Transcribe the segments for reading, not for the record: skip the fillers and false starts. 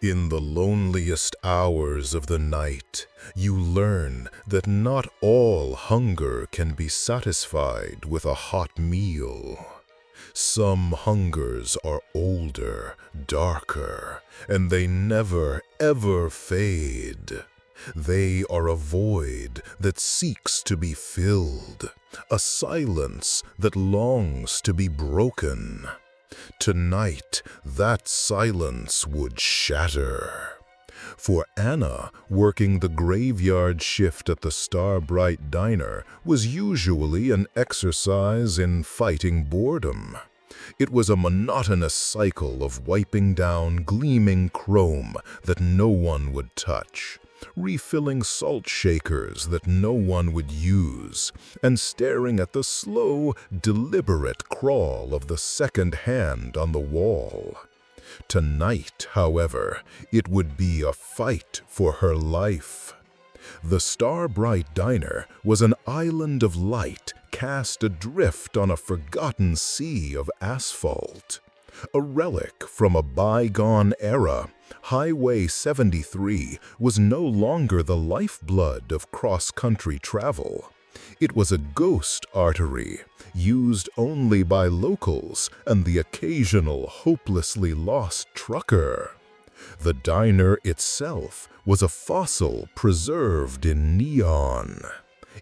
In the loneliest hours of the night, you learn that not all hunger can be satisfied with a hot meal. Some hungers are older, darker, and they never, ever fade. They are a void that seeks to be filled, a silence that longs to be broken. Tonight, that silence would shatter. For Anna, working the graveyard shift at the Starbright Diner was usually an exercise in fighting boredom. It was a monotonous cycle of wiping down gleaming chrome that no one would touch, refilling salt shakers that no one would use, and staring at the slow, deliberate crawl of the second hand on the wall. Tonight, however, it would be a fight for her life. The Starbright Diner was an island of light cast adrift on a forgotten sea of asphalt. A relic from a bygone era, Highway 73 was no longer the lifeblood of cross-country travel. It was a ghost artery, used only by locals and the occasional hopelessly lost trucker. The diner itself was a fossil preserved in neon.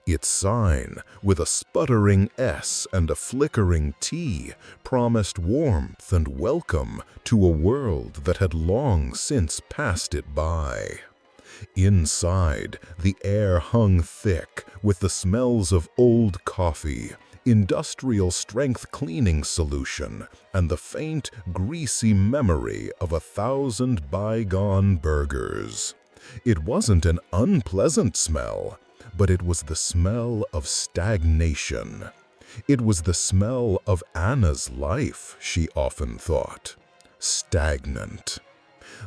Its sign, with a sputtering S and a flickering T, promised warmth and welcome to a world that had long since passed it by. Inside, the air hung thick with the smells of old coffee, industrial-strength cleaning solution, and the faint, greasy memory of 1,000 bygone burgers. It wasn't an unpleasant smell, but it was the smell of stagnation. It was the smell of Anna's life, she often thought. Stagnant.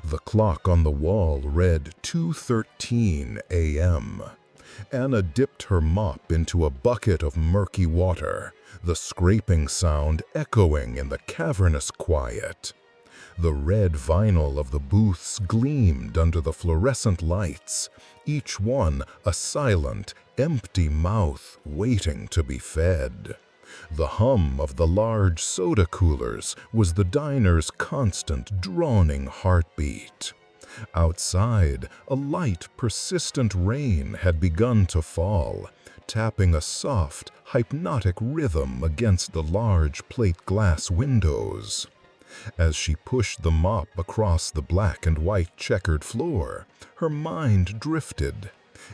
The clock on the wall read 2:13 a.m. Anna dipped her mop into a bucket of murky water, the scraping sound echoing in the cavernous quiet. The red vinyl of the booths gleamed under the fluorescent lights, each one a silent, empty mouth waiting to be fed. The hum of the large soda coolers was the diner's constant, droning heartbeat. Outside, a light, persistent rain had begun to fall, tapping a soft, hypnotic rhythm against the large plate glass windows. As she pushed the mop across the black and white checkered floor, her mind drifted.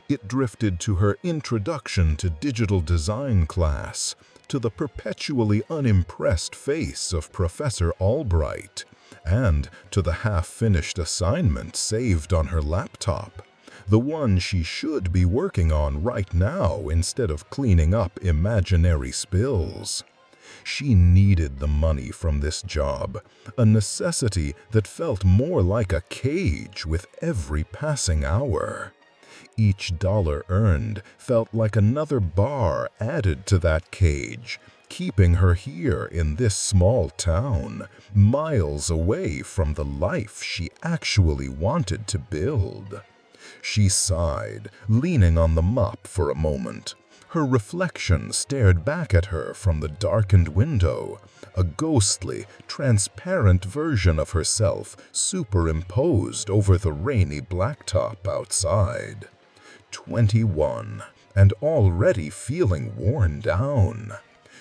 It drifted to her introduction to digital design class, to the perpetually unimpressed face of Professor Albright, and to the half-finished assignment saved on her laptop, the one she should be working on right now instead of cleaning up imaginary spills. She needed the money from this job, a necessity that felt more like a cage with every passing hour. Each dollar earned felt like another bar added to that cage, keeping her here in this small town, miles away from the life she actually wanted to build. She sighed, leaning on the mop for a moment. Her reflection stared back at her from the darkened window, a ghostly, transparent version of herself superimposed over the rainy blacktop outside. 21, and already feeling worn down.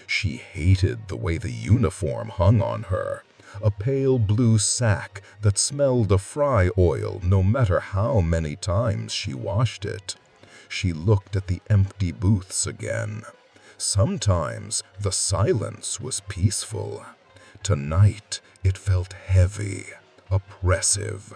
She hated the way the uniform hung on her, a pale blue sack that smelled of fry oil no matter how many times she washed it. She looked at the empty booths again. Sometimes the silence was peaceful. Tonight it felt heavy, oppressive.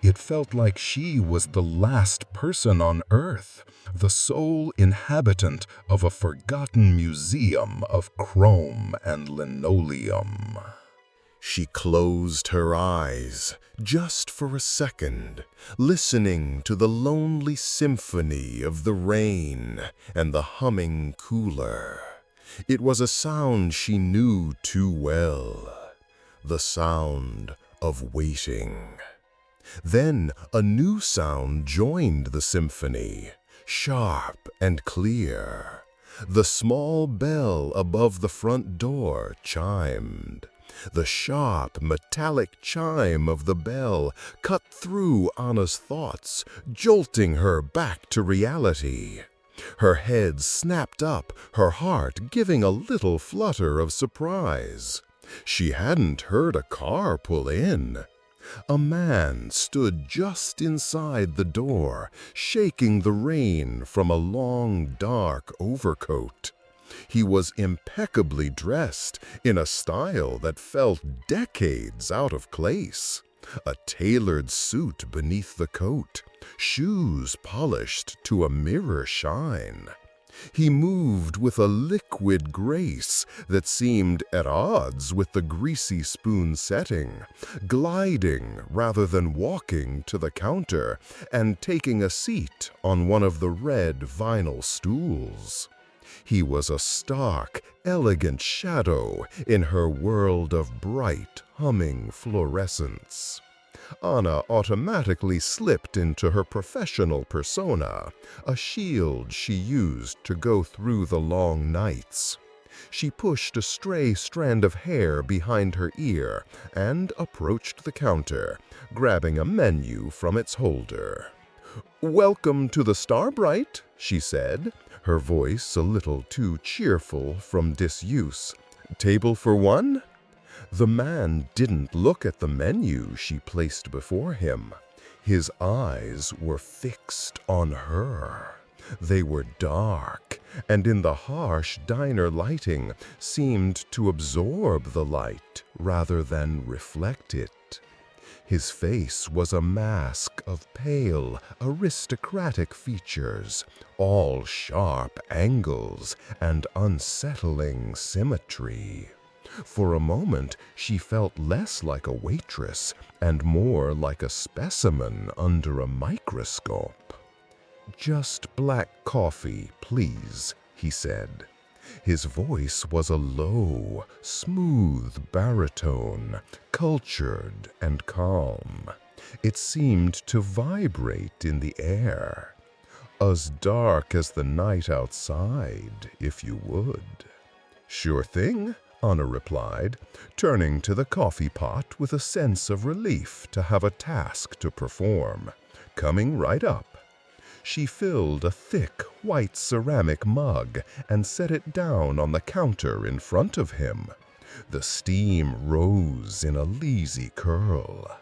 It felt like she was the last person on Earth, the sole inhabitant of a forgotten museum of chrome and linoleum. She closed her eyes, just for a second, listening to the lonely symphony of the rain and the humming cooler. It was a sound she knew too well, the sound of waiting. Then a new sound joined the symphony, sharp and clear. The small bell above the front door chimed. The sharp, metallic chime of the bell cut through Anna's thoughts, jolting her back to reality. Her head snapped up, her heart giving a little flutter of surprise. She hadn't heard a car pull in. A man stood just inside the door, shaking the rain from a long, dark overcoat. He was impeccably dressed in a style that felt decades out of place. A tailored suit beneath the coat, shoes polished to a mirror shine. He moved with a liquid grace that seemed at odds with the greasy spoon setting, gliding rather than walking to the counter and taking a seat on one of the red vinyl stools. He was a stark, elegant shadow in her world of bright, humming fluorescence. Anna automatically slipped into her professional persona, a shield she used to go through the long nights. She pushed a stray strand of hair behind her ear and approached the counter, grabbing a menu from its holder. "Welcome to the Starbright," she said, her voice a little too cheerful from disuse. "Table for one?" The man didn't look at the menu she placed before him. His eyes were fixed on her. They were dark, and in the harsh diner lighting seemed to absorb the light rather than reflect it. His face was a mask of pale, aristocratic features, all sharp angles and unsettling symmetry. For a moment, she felt less like a waitress and more like a specimen under a microscope. "Just black coffee, please," he said. His voice was a low, smooth baritone, cultured and calm. It seemed to vibrate in the air. "As dark as the night outside, if you would." "Sure thing," Anna replied, turning to the coffee pot with a sense of relief to have a task to perform. "Coming right up." She filled a thick, white ceramic mug and set it down on the counter in front of him. The steam rose in a lazy curl.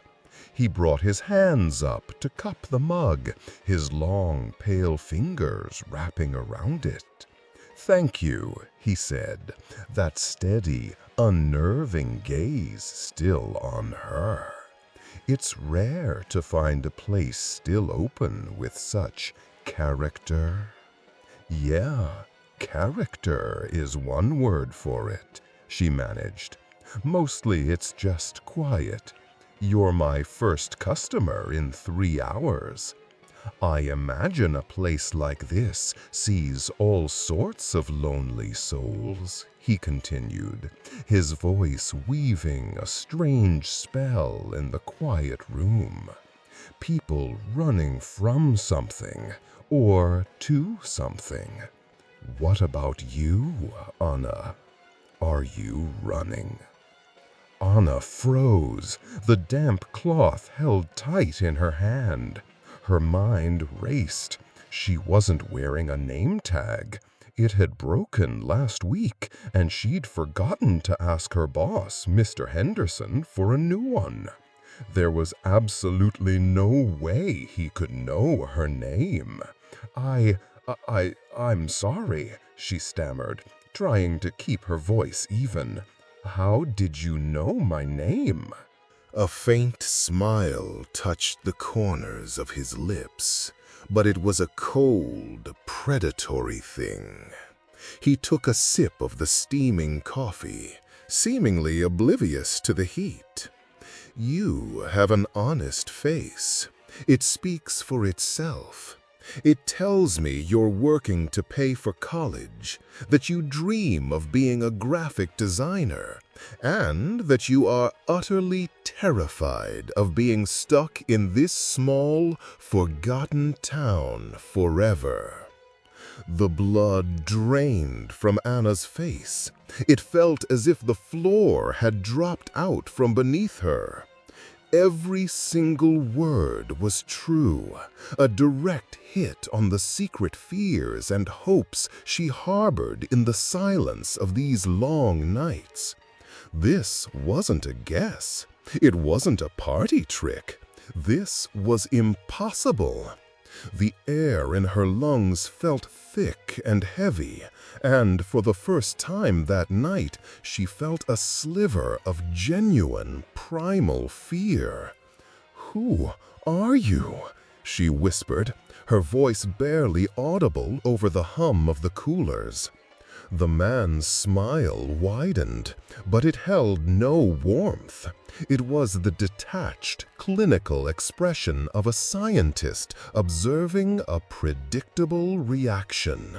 He brought his hands up to cup the mug, his long, pale fingers wrapping around it. "Thank you," he said, that steady, unnerving gaze still on her. It's rare to find a place still open with such character. "Yeah, character is one word for it," she managed. "Mostly it's just quiet. You're my first customer in 3 hours. I imagine a place like this sees all sorts of lonely souls," he continued, his voice weaving a strange spell in the quiet room. "People running from something or to something. What about you, Anna? Are you running?" Anna froze, the damp cloth held tight in her hand. Her mind raced. She wasn't wearing a name tag. It had broken last week, and she'd forgotten to ask her boss, Mr. Henderson, for a new one. There was absolutely no way he could know her name. I'm sorry," she stammered, trying to keep her voice even. "How did you know my name?" A faint smile touched the corners of his lips, but it was a cold, predatory thing. He took a sip of the steaming coffee, seemingly oblivious to the heat. "You have an honest face. It speaks for itself. It tells me you're working to pay for college, that you dream of being a graphic designer, and that you are utterly terrified of being stuck in this small, forgotten town forever. The blood drained from Anna's face. It felt as if the floor had dropped out from beneath her. Every single word was true, a direct hit on the secret fears and hopes she harbored in the silence of these long nights. This wasn't a guess. It wasn't a party trick. This was impossible. The air in her lungs felt thick and heavy, and for the first time that night, she felt a sliver of genuine, primal fear. "Who are you?" she whispered, her voice barely audible over the hum of the coolers. The man's smile widened, but it held no warmth. It was the detached, clinical expression of a scientist observing a predictable reaction.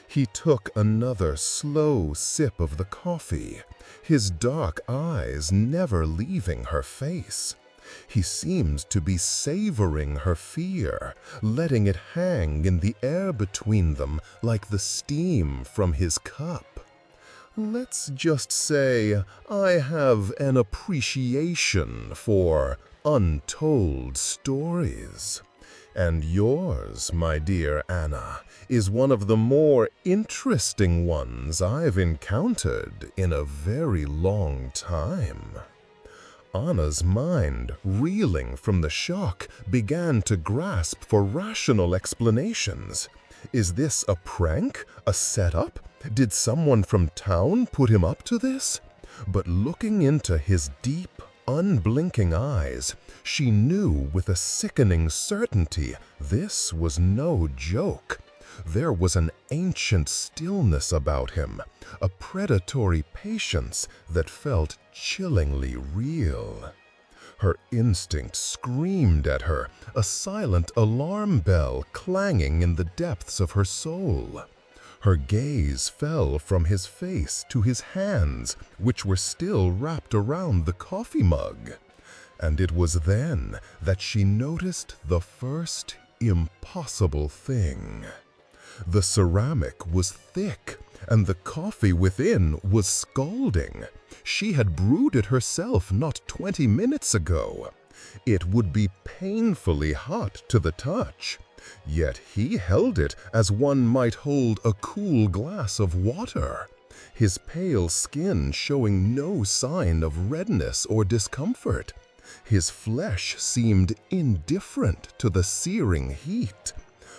He took another slow sip of the coffee, his dark eyes never leaving her face. He seemed to be savoring her fear, letting it hang in the air between them like the steam from his cup. "Let's just say I have an appreciation for untold stories. And yours, my dear Anna, is one of the more interesting ones I've encountered in a very long time." Anna's mind, reeling from the shock, began to grasp for rational explanations. Is this a prank? A setup? Did someone from town put him up to this? But looking into his deep, unblinking eyes, she knew with a sickening certainty this was no joke. There was an ancient stillness about him, a predatory patience that felt chillingly real. Her instinct screamed at her, a silent alarm bell clanging in the depths of her soul. Her gaze fell from his face to his hands, which were still wrapped around the coffee mug. And it was then that she noticed the first impossible thing. The ceramic was thick, and the coffee within was scalding. She had brewed it herself not 20 minutes ago. It would be painfully hot to the touch. Yet he held it as one might hold a cool glass of water, his pale skin showing no sign of redness or discomfort. His flesh seemed indifferent to the searing heat.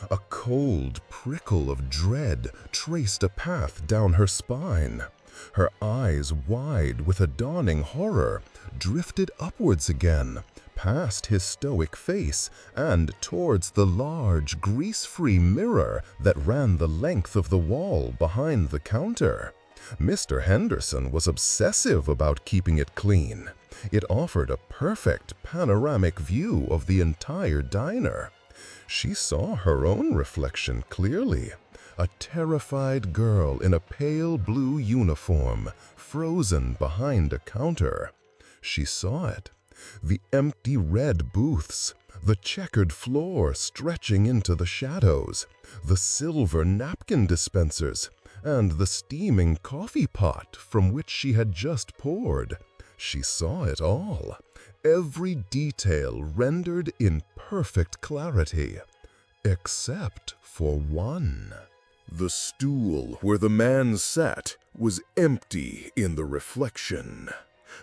A cold prickle of dread traced a path down her spine. Her eyes, wide with a dawning horror, drifted upwards again, past his stoic face and towards the large, grease-free mirror that ran the length of the wall behind the counter. Mr. Henderson was obsessive about keeping it clean. It offered a perfect panoramic view of the entire diner. She saw her own reflection clearly, a terrified girl in a pale blue uniform, frozen behind a counter. She saw it. The empty red booths, the checkered floor stretching into the shadows, the silver napkin dispensers, and the steaming coffee pot from which she had just poured. She saw it all, every detail rendered in perfect clarity, except for one. The stool where the man sat was empty in the reflection.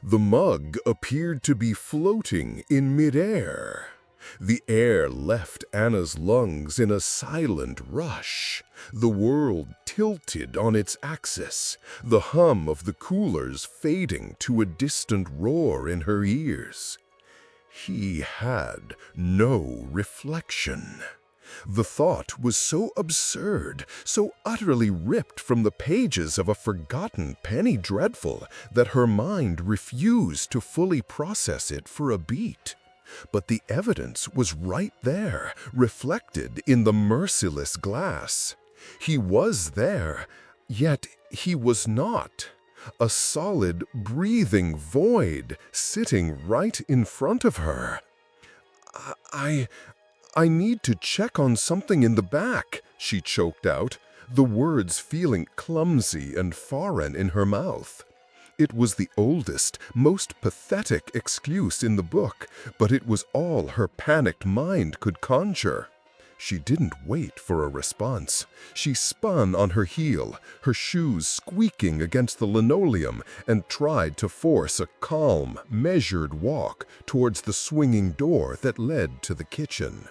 The mug appeared to be floating in midair. The air left Anna's lungs in a silent rush. The world tilted on its axis, the hum of the coolers fading to a distant roar in her ears. He had no reflection. The thought was so absurd, so utterly ripped from the pages of a forgotten penny dreadful, that her mind refused to fully process it for a beat. But the evidence was right there, reflected in the merciless glass. He was there, yet he was not. A solid, breathing void sitting right in front of her. I need to check on something in the back," she choked out, the words feeling clumsy and foreign in her mouth. It was the oldest, most pathetic excuse in the book, but it was all her panicked mind could conjure. She didn't wait for a response. She spun on her heel, her shoes squeaking against the linoleum, and tried to force a calm, measured walk towards the swinging door that led to the kitchen.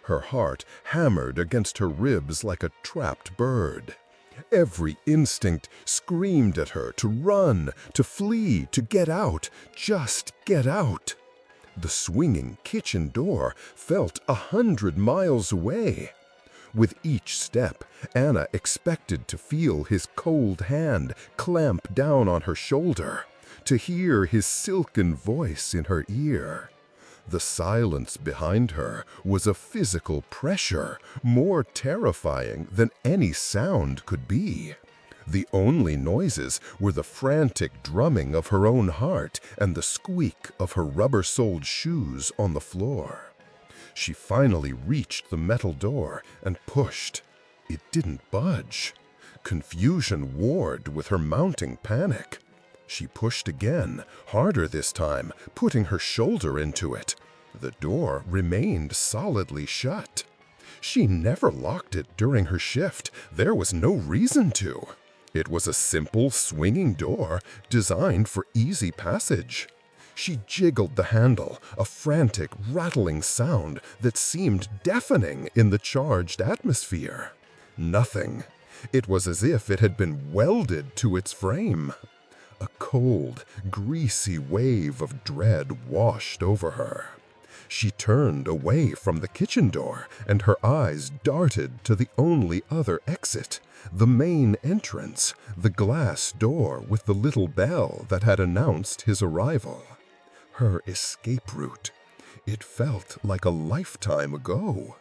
Her heart hammered against her ribs like a trapped bird. Every instinct screamed at her to run, to flee, to get out, just get out. The swinging kitchen door felt 100 miles away. With each step, Anna expected to feel his cold hand clamp down on her shoulder, to hear his silken voice in her ear. The silence behind her was a physical pressure more terrifying than any sound could be. The only noises were the frantic drumming of her own heart and the squeak of her rubber-soled shoes on the floor. She finally reached the metal door and pushed. It didn't budge. Confusion warred with her mounting panic. She pushed again, harder this time, putting her shoulder into it. The door remained solidly shut. She never locked it during her shift. There was no reason to. It was a simple, swinging door designed for easy passage. She jiggled the handle, a frantic, rattling sound that seemed deafening in the charged atmosphere. Nothing. It was as if it had been welded to its frame. A cold, greasy wave of dread washed over her. She turned away from the kitchen door, and her eyes darted to the only other exit, the main entrance, the glass door with the little bell that had announced his arrival. Her escape route. It felt like a lifetime ago.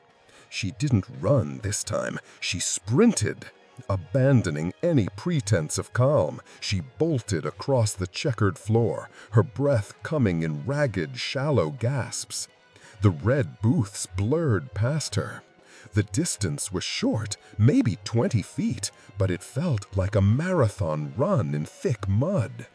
She didn't run this time. She sprinted. Abandoning any pretense of calm, she bolted across the checkered floor, her breath coming in ragged, shallow gasps. The red booths blurred past her. The distance was short, maybe 20 feet, but it felt like a marathon run in thick mud.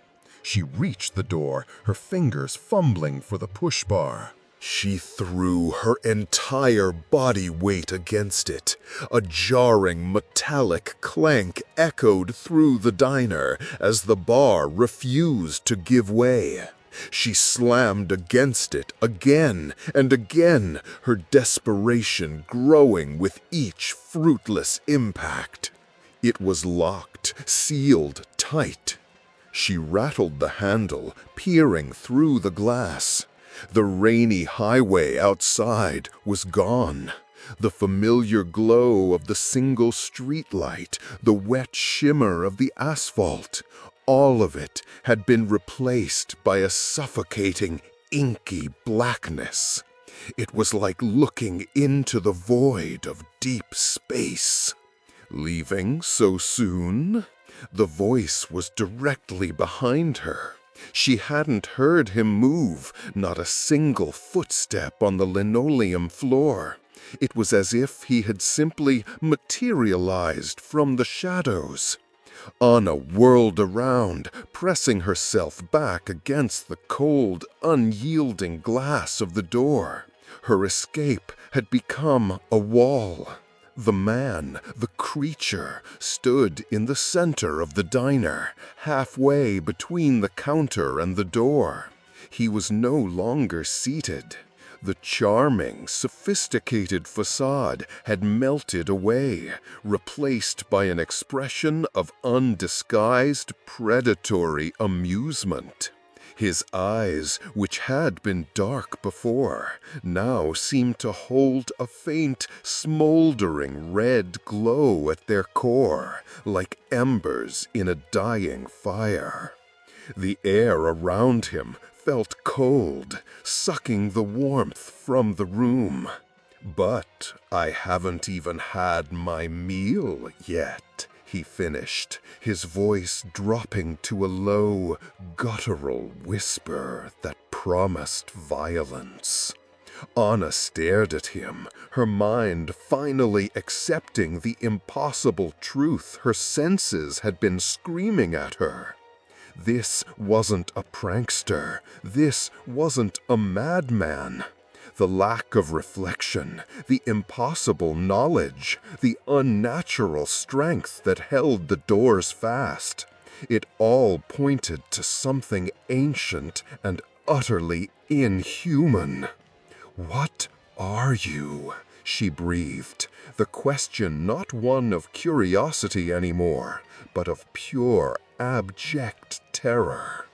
She reached the door, her fingers fumbling for the push bar. She threw her entire body weight against it. A jarring, metallic clank echoed through the diner as the bar refused to give way. She slammed against it again and again, her desperation growing with each fruitless impact. It was locked, sealed tight. She rattled the handle, peering through the glass. The rainy highway outside was gone. The familiar glow of the single streetlight, the wet shimmer of the asphalt, all of it had been replaced by a suffocating, inky blackness. It was like looking into the void of deep space. Leaving so soon? The voice was directly behind her. She hadn't heard him move, not a single footstep on the linoleum floor. It was as if he had simply materialized from the shadows. Anna whirled around, pressing herself back against the cold, unyielding glass of the door. Her escape had become a wall. The man, the creature, stood in the center of the diner, halfway between the counter and the door. He was no longer seated. The charming, sophisticated facade had melted away, replaced by an expression of undisguised, predatory amusement. His eyes, which had been dark before, now seemed to hold a faint, smoldering red glow at their core, like embers in a dying fire. The air around him felt cold, sucking the warmth from the room. "But I haven't even had my meal yet," he finished, his voice dropping to a low, guttural whisper that promised violence. Anna stared at him, her mind finally accepting the impossible truth her senses had been screaming at her. This wasn't a prankster. This wasn't a madman. The lack of reflection, the impossible knowledge, the unnatural strength that held the doors fast. It all pointed to something ancient and utterly inhuman. "What are you?" she breathed, the question not one of curiosity anymore, but of pure, abject terror.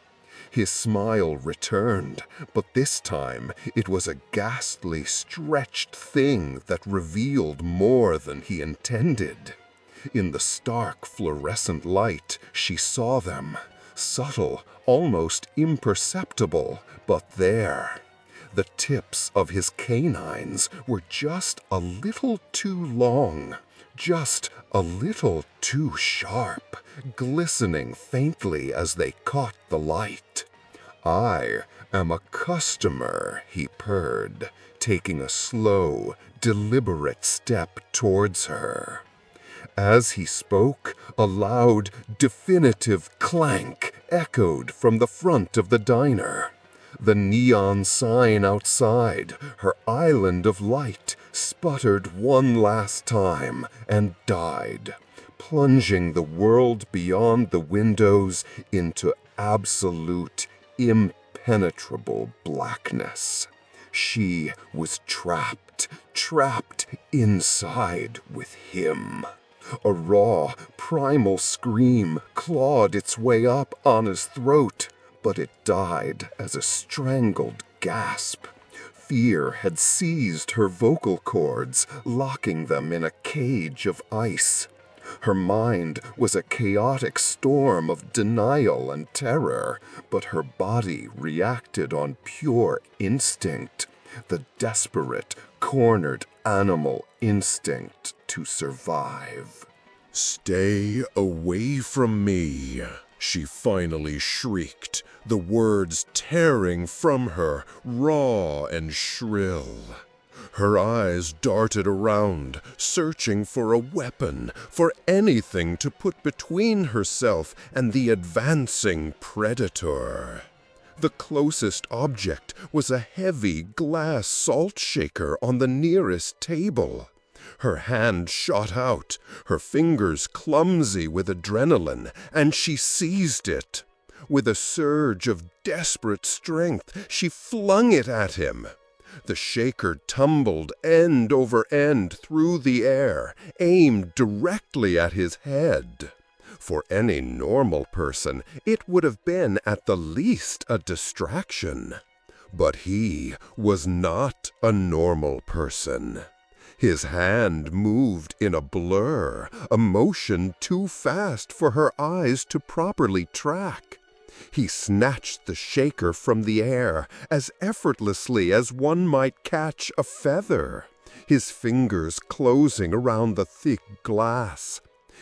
His smile returned, but this time it was a ghastly, stretched thing that revealed more than he intended. In the stark, fluorescent light, she saw them, subtle, almost imperceptible, but there. The tips of his canines were just a little too long, just a little too sharp, glistening faintly as they caught the light. "I am a customer," he purred, taking a slow, deliberate step towards her. As he spoke, a loud, definitive clank echoed from the front of the diner. The neon sign outside, her island of light, sputtered one last time and died, plunging the world beyond the windows into absolute, impenetrable blackness. She was trapped inside with him. A raw, primal scream clawed its way up Anna's throat, but it died as a strangled gasp. Fear had seized her vocal cords, locking them in a cage of ice. Her mind was a chaotic storm of denial and terror, but her body reacted on pure instinct, the desperate, cornered animal instinct to survive. "Stay away from me," she finally shrieked, the words tearing from her, raw and shrill. Her eyes darted around, searching for a weapon, for anything to put between herself and the advancing predator. The closest object was a heavy glass salt shaker on the nearest table. Her hand shot out, her fingers clumsy with adrenaline, and she seized it. With a surge of desperate strength, she flung it at him. The shaker tumbled end over end through the air, aimed directly at his head. For any normal person, it would have been at the least a distraction. But he was not a normal person. His hand moved in a blur, a motion too fast for her eyes to properly track. He snatched the shaker from the air as effortlessly as one might catch a feather, his fingers closing around the thick glass.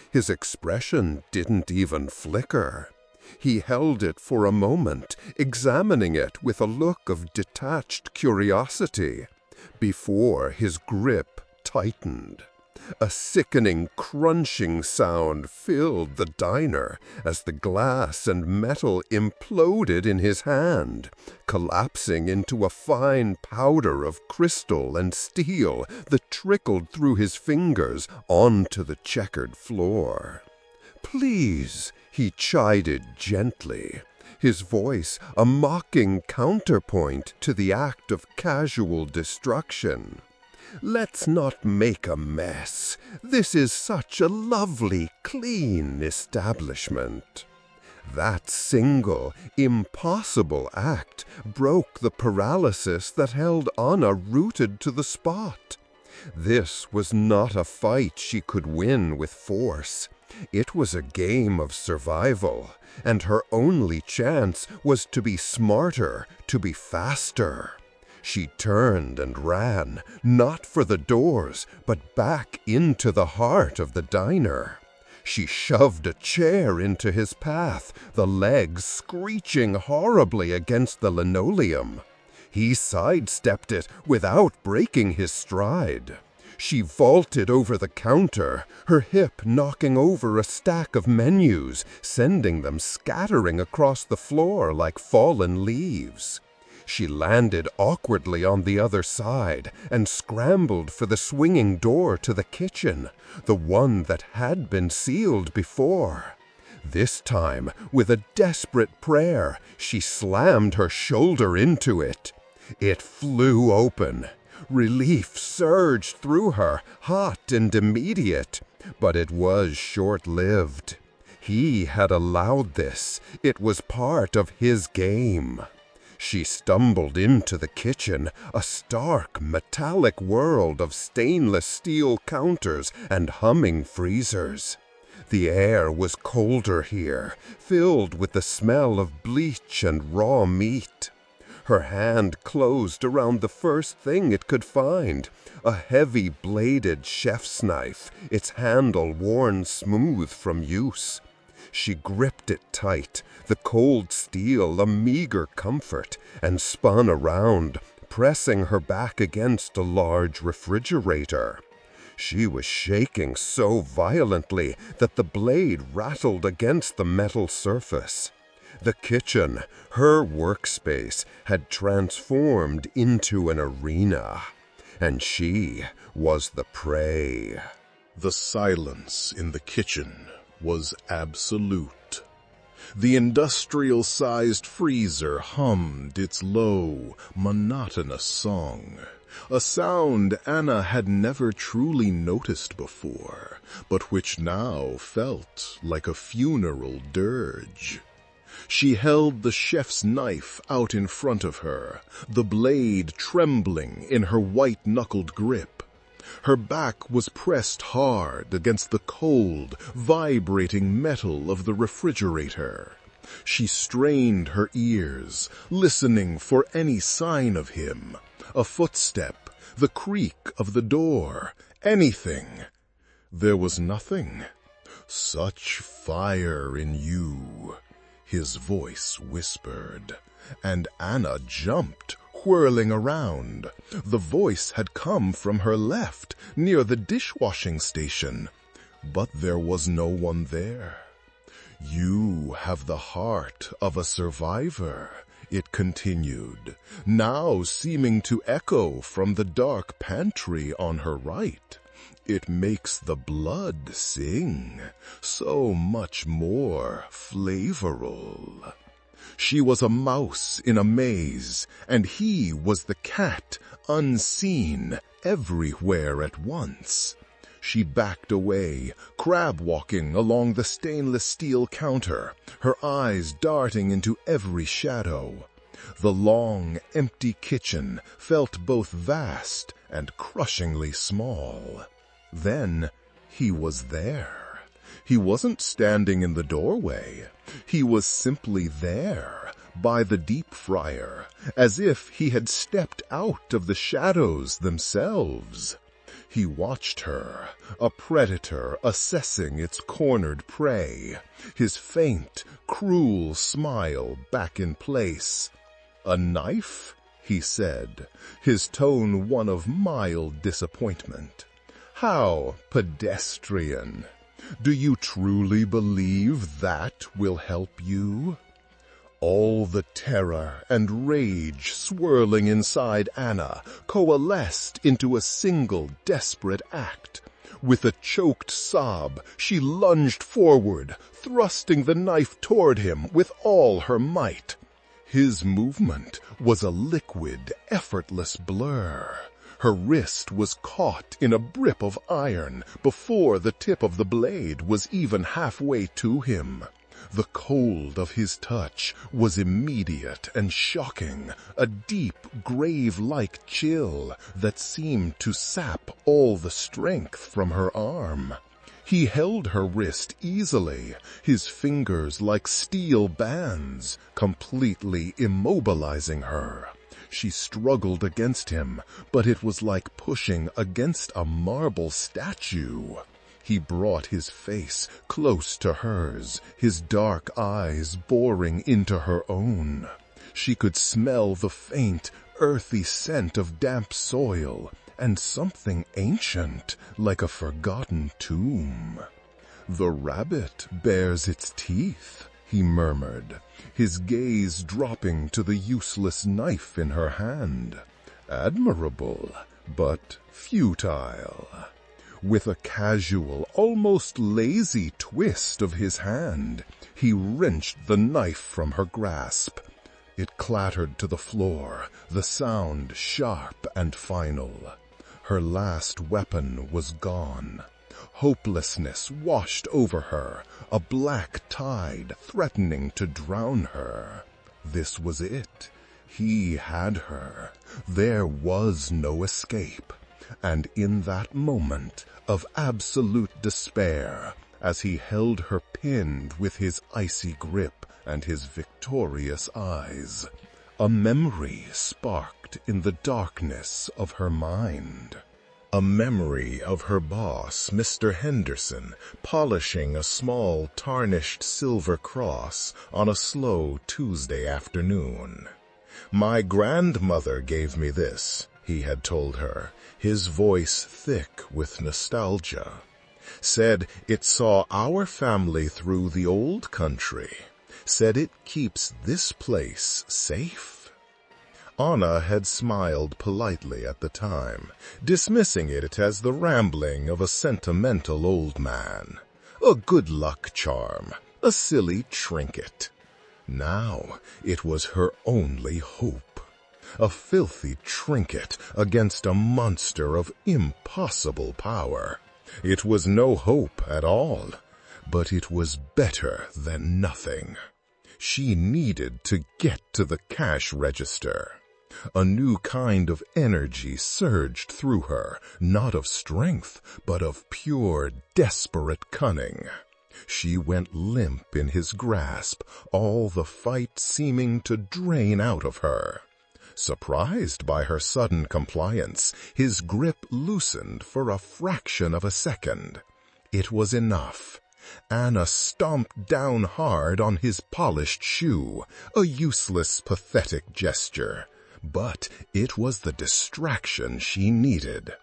His expression didn't even flicker. He held it for a moment, examining it with a look of detached curiosity, before his grip tightened. A sickening crunching sound filled the diner as the glass and metal imploded in his hand, collapsing into a fine powder of crystal and steel that trickled through his fingers onto the checkered floor. "Please," he chided gently, his voice a mocking counterpoint to the act of casual destruction. "Let's not make a mess. This is such a lovely, clean establishment." That single, impossible act broke the paralysis that held Anna rooted to the spot. This was not a fight she could win with force. It was a game of survival, and her only chance was to be smarter, to be faster. She turned and ran, not for the doors, but back into the heart of the diner. She shoved a chair into his path, the legs screeching horribly against the linoleum. He sidestepped it without breaking his stride. She vaulted over the counter, her hip knocking over a stack of menus, sending them scattering across the floor like fallen leaves. She landed awkwardly on the other side and scrambled for the swinging door to the kitchen, the one that had been sealed before. This time, with a desperate prayer, she slammed her shoulder into it. It flew open. Relief surged through her, hot and immediate, but it was short-lived. He had allowed this. It was part of his game. She stumbled into the kitchen, a stark, metallic world of stainless steel counters and humming freezers. The air was colder here, filled with the smell of bleach and raw meat. Her hand closed around the first thing it could find, a heavy-bladed chef's knife, its handle worn smooth from use. She gripped it tight, the cold steel a meager comfort, and spun around, pressing her back against a large refrigerator. She was shaking so violently that the blade rattled against the metal surface. The kitchen, her workspace, had transformed into an arena, and she was the prey. The silence in the kitchen was absolute. The industrial-sized freezer hummed its low, monotonous song, a sound Anna had never truly noticed before, but which now felt like a funeral dirge. She held the chef's knife out in front of her, the blade trembling in her white-knuckled grip. Her back was pressed hard against the cold, vibrating metal of the refrigerator. She strained her ears, listening for any sign of him, a footstep, the creak of the door, anything. There was nothing. "Such fire in you," his voice whispered, and Anna jumped, whirling around. The voice had come from her left, near the dishwashing station, but there was no one there. "You have the heart of a survivor," it continued, now seeming to echo from the dark pantry on her right. "It makes the blood sing, so much more flavorful." She was a mouse in a maze, and he was the cat, unseen, everywhere at once. She backed away, crab-walking along the stainless steel counter, her eyes darting into every shadow. The long, empty kitchen felt both vast and crushingly small. Then he was there. He wasn't standing in the doorway. He was simply there, by the deep fryer, as if he had stepped out of the shadows themselves. He watched her, a predator assessing its cornered prey, his faint, cruel smile back in place. "A knife?" he said, his tone one of mild disappointment. "How pedestrian! Do you truly believe that will help you?" All the terror and rage swirling inside Anna coalesced into a single desperate act. With a choked sob, she lunged forward, thrusting the knife toward him with all her might. His movement was a liquid, effortless blur. Her wrist was caught in a grip of iron before the tip of the blade was even halfway to him. The cold of his touch was immediate and shocking, a deep, grave-like chill that seemed to sap all the strength from her arm. He held her wrist easily, his fingers like steel bands, completely immobilizing her. She struggled against him, but it was like pushing against a marble statue. He brought his face close to hers, his dark eyes boring into her own. She could smell the faint, earthy scent of damp soil and something ancient like a forgotten tomb. "The rabbit bears its teeth," he murmured, his gaze dropping to the useless knife in her hand. "Admirable, but futile." With a casual, almost lazy twist of his hand, he wrenched the knife from her grasp. It clattered to the floor, the sound sharp and final. Her last weapon was gone. Hopelessness washed over her, a black tide threatening to drown her. This was it. He had her. There was no escape. And in that moment of absolute despair, as he held her pinned with his icy grip and his victorious eyes, a memory sparked in the darkness of her mind. A memory of her boss, Mr. Henderson, polishing a small tarnished silver cross on a slow Tuesday afternoon. "My grandmother gave me this," he had told her, his voice thick with nostalgia. "Said it saw our family through the old country. Said it keeps this place safe." Anna had smiled politely at the time, dismissing it as the rambling of a sentimental old man. A good luck charm, a silly trinket. Now it was her only hope. A filthy trinket against a monster of impossible power. It was no hope at all, but it was better than nothing. She needed to get to the cash register. A new kind of energy surged through her, not of strength, but of pure, desperate cunning. She went limp in his grasp, all the fight seeming to drain out of her. Surprised by her sudden compliance, his grip loosened for a fraction of a second. It was enough. Anna stomped down hard on his polished shoe, a useless, pathetic gesture. But it was the distraction she needed.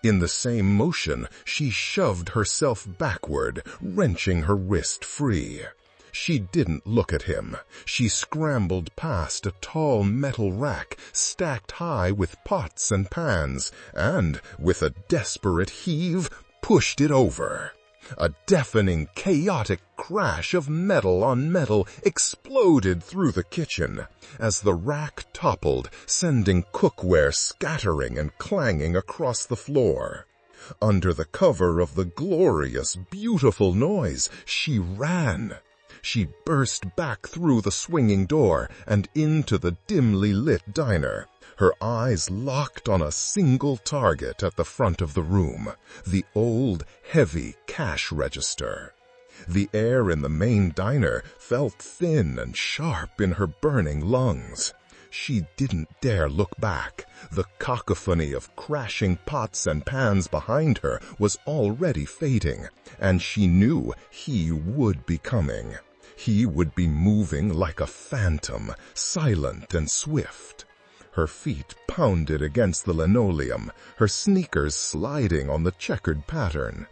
In the same motion, she shoved herself backward, wrenching her wrist free. She didn't look at him. She scrambled past a tall metal rack stacked high with pots and pans, and, with a desperate heave, pushed it over. A deafening, chaotic crash of metal on metal exploded through the kitchen as the rack toppled, sending cookware scattering and clanging across the floor. Under the cover of the glorious, beautiful noise, she ran. She burst back through the swinging door and into the dimly lit diner, her eyes locked on a single target at the front of the room, the old, heavy cash register. The air in the main diner felt thin and sharp in her burning lungs. She didn't dare look back. The cacophony of crashing pots and pans behind her was already fading, and she knew he would be coming. He would be moving like a phantom, silent and swift. Her feet pounded against the linoleum, her sneakers sliding on the checkered pattern.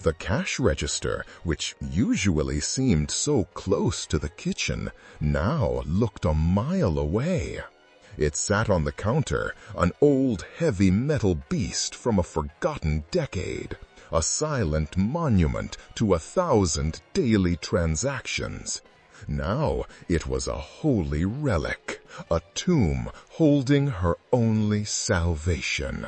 The cash register, which usually seemed so close to the kitchen, now looked a mile away. It sat on the counter, an old heavy metal beast from a forgotten decade, a silent monument to 1,000 daily transactions. Now it was a holy relic, a tomb holding her only salvation.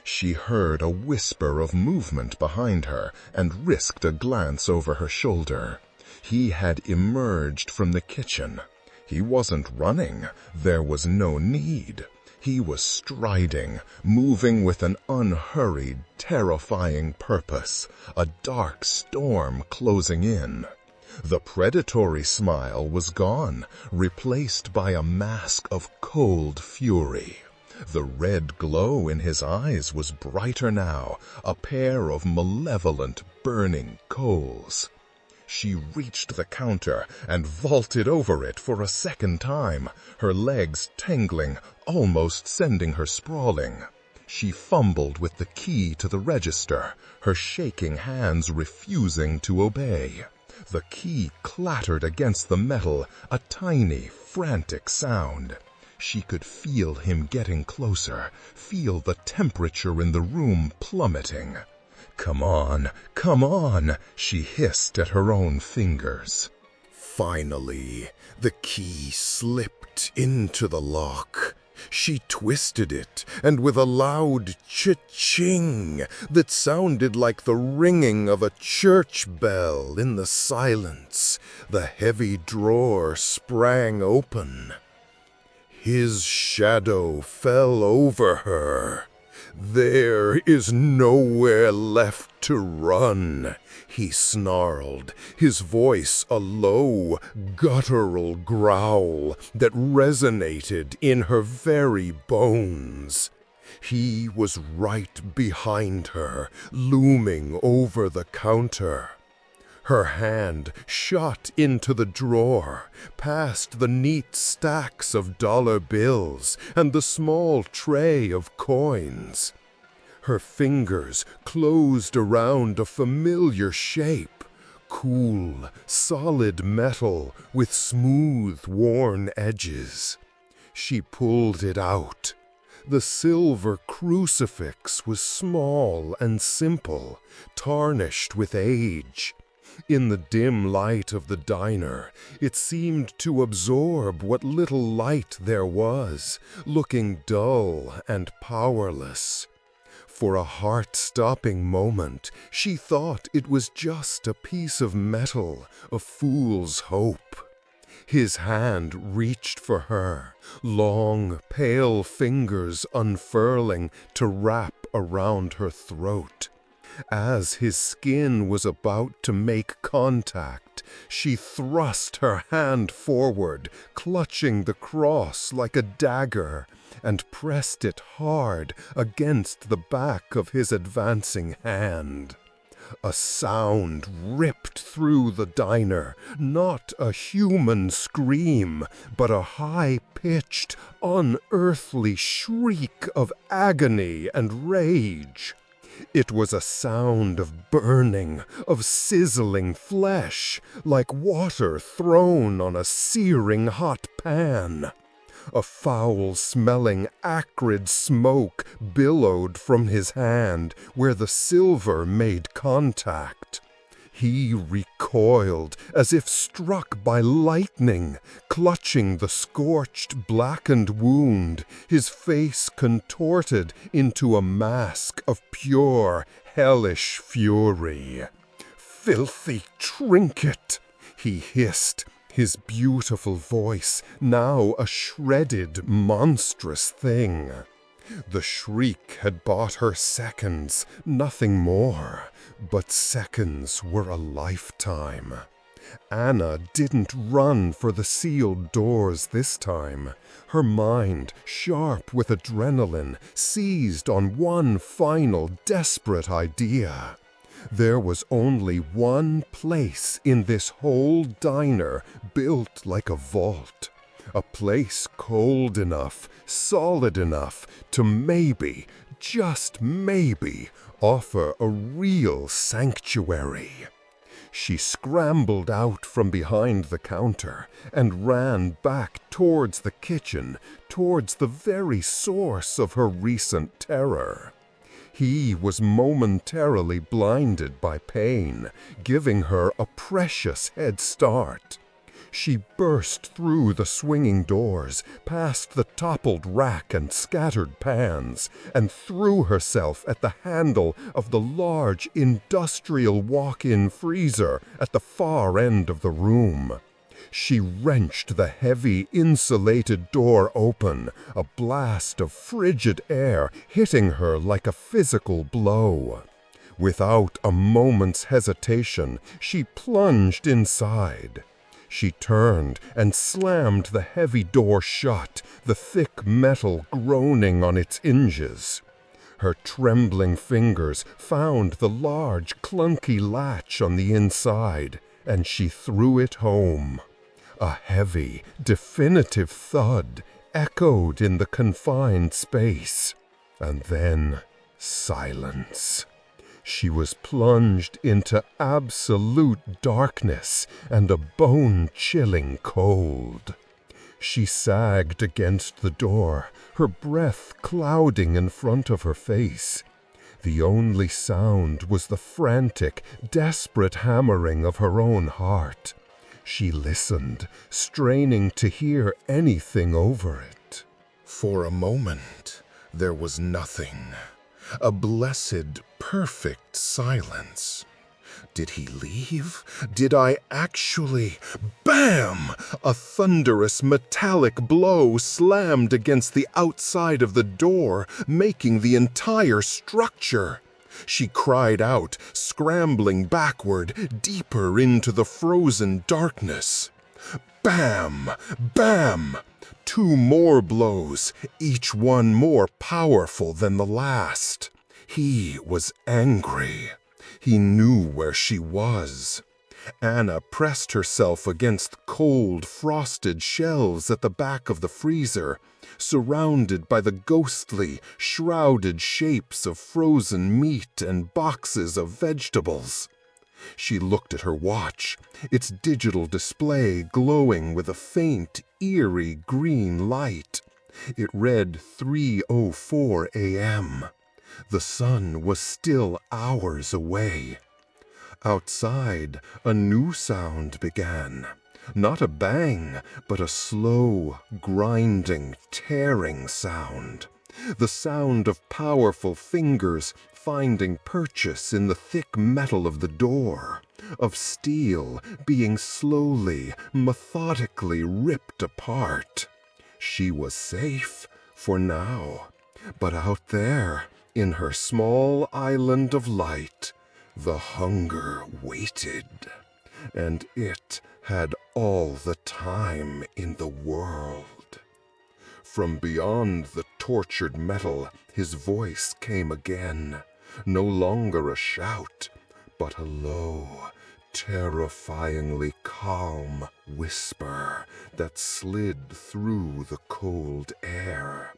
She heard a whisper of movement behind her and risked a glance over her shoulder. He had emerged from the kitchen. He wasn't running. There was no need. He was striding, moving with an unhurried, terrifying purpose, a dark storm closing in. The predatory smile was gone, replaced by a mask of cold fury. The red glow in his eyes was brighter now, a pair of malevolent, burning coals. She reached the counter and vaulted over it for a second time, her legs tangling, almost sending her sprawling. She fumbled with the key to the register, her shaking hands refusing to obey. The key clattered against the metal, a tiny, frantic sound. She could feel him getting closer, feel the temperature in the room plummeting. "Come on," she hissed at her own fingers. Finally, the key slipped into the lock. She twisted it, and with a loud cha-ching that sounded like the ringing of a church bell in the silence, the heavy drawer sprang open. His shadow fell over her. "There is nowhere left to run," he snarled, his voice a low, guttural growl that resonated in her very bones. He was right behind her, looming over the counter. Her hand shot into the drawer, past the neat stacks of dollar bills and the small tray of coins. Her fingers closed around a familiar shape, cool, solid metal with smooth, worn edges. She pulled it out. The silver crucifix was small and simple, tarnished with age. In the dim light of the diner, it seemed to absorb what little light there was, looking dull and powerless. For a heart-stopping moment, she thought it was just a piece of metal, a fool's hope. His hand reached for her, long, pale fingers unfurling to wrap around her throat. As his skin was about to make contact, she thrust her hand forward, clutching the cross like a dagger, and pressed it hard against the back of his advancing hand. A sound ripped through the diner, not a human scream, but a high-pitched, unearthly shriek of agony and rage. It was a sound of burning, of sizzling flesh, like water thrown on a searing hot pan. A foul-smelling, acrid smoke billowed from his hand where the silver made contact. He recoiled as if struck by lightning, clutching the scorched, blackened wound, his face contorted into a mask of pure, hellish fury. "Filthy trinket!" he hissed, his beautiful voice now a shredded, monstrous thing. The shriek had bought her seconds, nothing more, but seconds were a lifetime. Anna didn't run for the sealed doors this time. Her mind, sharp with adrenaline, seized on one final desperate idea. There was only one place in this whole diner built like a vault. A place cold enough, solid enough to maybe, just maybe, offer a real sanctuary. She scrambled out from behind the counter and ran back towards the kitchen, towards the very source of her recent terror. He was momentarily blinded by pain, giving her a precious head start. She burst through the swinging doors, past the toppled rack and scattered pans, and threw herself at the handle of the large industrial walk-in freezer at the far end of the room. She wrenched the heavy, insulated door open, a blast of frigid air hitting her like a physical blow. Without a moment's hesitation, she plunged inside. She turned and slammed the heavy door shut, the thick metal groaning on its hinges. Her trembling fingers found the large, clunky latch on the inside, and she threw it home. A heavy, definitive thud echoed in the confined space, and then silence. She was plunged into absolute darkness and a bone-chilling cold. She sagged against the door, her breath clouding in front of her face. The only sound was the frantic, desperate hammering of her own heart. She listened, straining to hear anything over it. For a moment, there was nothing. A blessed, perfect silence. Did he leave? Did I actually? Bam! A thunderous metallic blow slammed against the outside of the door, making the entire structure. She cried out, scrambling backward, deeper into the frozen darkness. Bam! Bam! 2 more blows, each one more powerful than the last. He was angry. He knew where she was. Anna pressed herself against cold, frosted shelves at the back of the freezer, surrounded by the ghostly, shrouded shapes of frozen meat and boxes of vegetables. She looked at her watch, its digital display glowing with a faint, eerie green light. It read 3:04 a.m. The sun was still hours away. Outside, a new sound began. Not a bang, but a slow, grinding, tearing sound. The sound of powerful fingers finding purchase in the thick metal of the door, of steel being slowly, methodically ripped apart. She was safe for now, but out there, in her small island of light, the hunger waited, and it had all the time in the world. From beyond the tortured metal, his voice came again, no longer a shout, but a low, terrifyingly calm whisper that slid through the cold air.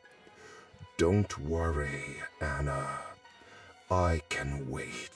"Don't worry, Anna. I can wait."